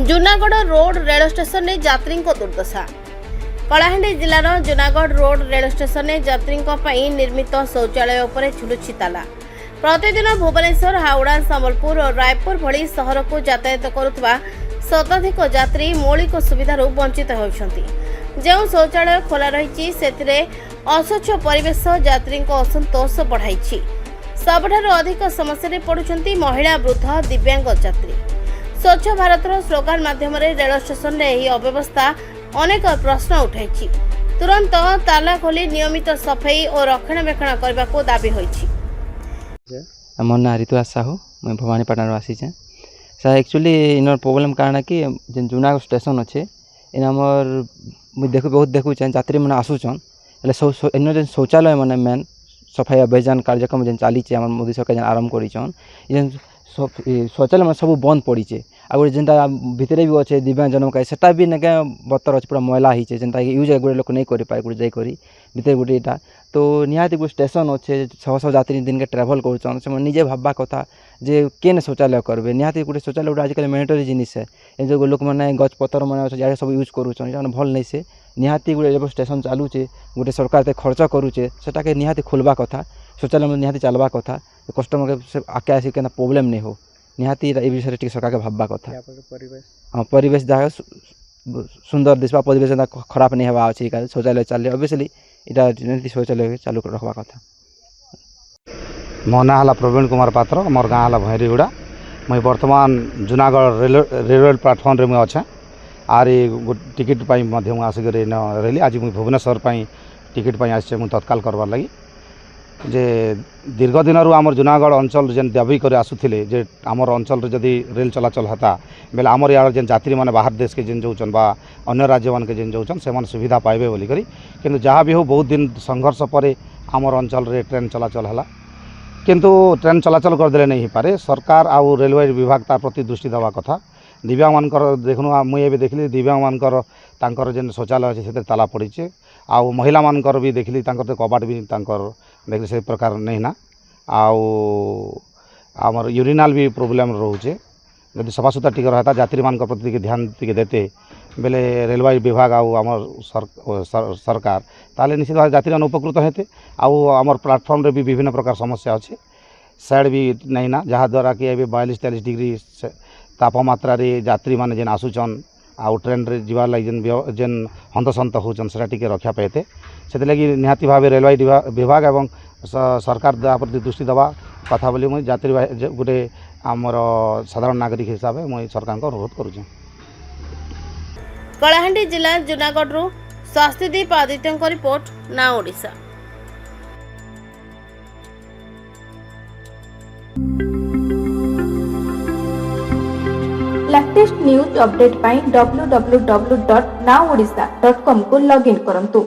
Junagadh road rail station में यात्री दुर्दशा। कलाहांडी जिलार जूनागढ़ रोड रेल स्टेशन में यात्री निर्मित शौचालय उपर झुलुछि ताला। प्रतिदिन भुवनेश्वर, हावड़ा, सम्बलपुर और रायपुर भली सहर को यातायात करुवा शताधिक यात्री मौलिक सुविधार वंचित होती। जो शौचालय खोला रही अस्वच्छ परिवेश यात्री असंतोष बढ़ाई। सबठार अधिक समस्या पड़ुछंती महिला, वृद्ध, दिव्यांग यात्री। स्वच्छ भारत स्लोगान माध्यम रेल स्टेशन में यह अव्यवस्था अनेक प्रश्न उठाई। तुरंत ताला खोली नियमित सफाई और रक्षणाबेक्षण करने को दाबी होइछि। मोर ना ऋतुराज साहू, मैं भवानीपाटन आसी सर। एक्चुअली इन प्रोब्लेम कारण कि जूनागढ़ स्टेशन अच्छे इन आमर मुझे बहुत देखु यात्री मैंने आसुचन इन शौचालय मैंने मेन सफाई अभियान कार्यक्रम जेन चली मोदी सरकार आरंभ कर शौचालय में सब बंद पड़ी आगे जेनता भितर भी अच्छे दिव्यांग जनक सेटा भी ना बतर अच्छे पूरा मैला ही जेनता यूज गोटे लोक नहीं कर पाए गोटे जाकर भितर गोटे यहाँ तो निहाती गोटे स्टेशन अच्छे शह शह यात्री दिन के ट्राभल करजे भाबा कथा जे केन शौचालय करेंगे निहाती गोटे शौचालय गोटे आजिकल मैंडेटरी जिनिस है जो लोक मैंने गच पतर मैंने सब यूज करूँ भल नहीं से निहाती गोटे स्टेशन चलुचे गोटे सरकार खर्च करुचे सेटा के निहाती खोलवा कथा शौचालय में निहाती चलवा कथा कस्टमर के आगे आसिक प्रोब्लेम नहीं हो निहाती ये विषय टी सरकार के भाबा कथा। हाँ परिवेश जगह सुंदर दिशा परिवेश खराब नहीं हवा अच्छी शौचालय चल ऑब्वियसली इटा शौचालय चालू रखवा कथा। मो ना प्रवीण कुमार पात्र, मोर गाँ है भैरीगुड़ा। मुई बर्तमान जूनागढ़ रेलवे प्लाटफर्म रे मुझे अच्छे आर टिकेट आसिक रही। आज मुझे भुवनेश्वर टिकेट आसी तत्काल करवार लगी जे दीर्घ दिन आमर जूनागढ़ अंचल जेन दाबी कर आसुले जे आमर अंचल जदि रेल चलाचल होता बेले आमर यार जेन यात्री मैंने बाहर देश के जेन जाऊन बा अन्य राज्य मान के जेन जाऊन से सुविधा पाइबे बोली करी किंतु जहाँ भी हो बहुत दिन संघर्ष पर आमर अंचल रे ट्रेन चलाचल है किंतु ट्रेन चलाचल करदे नहीं पारे। सरकार आउ रेलवे विभाग तार प्रति दृष्टि देवा कथा। दिव्यांग मानकर देखनु मुझे भी देखली दिव्यांग मानकर तांकर जेन शौचालय अच्छे से ताला पड़ीचे आउ महिला मानकर भी देखली तांकर कबाट भी तांकर देखली से प्रकार नहीं ना आउ आमर यूरिनाल भी प्रोब्लेम रोचे जदि सफा सुतरा टिके रहता यात्री मान प्रति ध्यान टिके देते बेले रेलवे विभाग आउ आमर सरकार ताले निश्चित भाव यात्री मान उपकृत हेते आउ आमर प्लाटफर्म रे भी विभिन्न प्रकार समस्या अच्छे साइड भी नहीं ना जहाँ द्वारा कि 42-43 डिग्री तापमात्रा रे यात्री मैंने जेन आसुचन आउ ट्रेन रे जीवार लगी जेन हंतसंत होचन सेटा टिके रक्षा पाते से लगी निहाती भाव रेलवे विभाग एवं सरकार प्रति दृष्टि देवा कथा बोली मुझे यात्री गोटे आमर साधारण नागरिक हिसाब से मुझे सरकार को अनुरोध करुँ। कलाहांडी जिला जूनागढ़ स्वास्थ्यदीप आदित्य रिपोर्ट ना ओडिशा। लेटेस्ट न्यूज अपडेट पाई www.nowodisha.com को लॉगिन करंतु।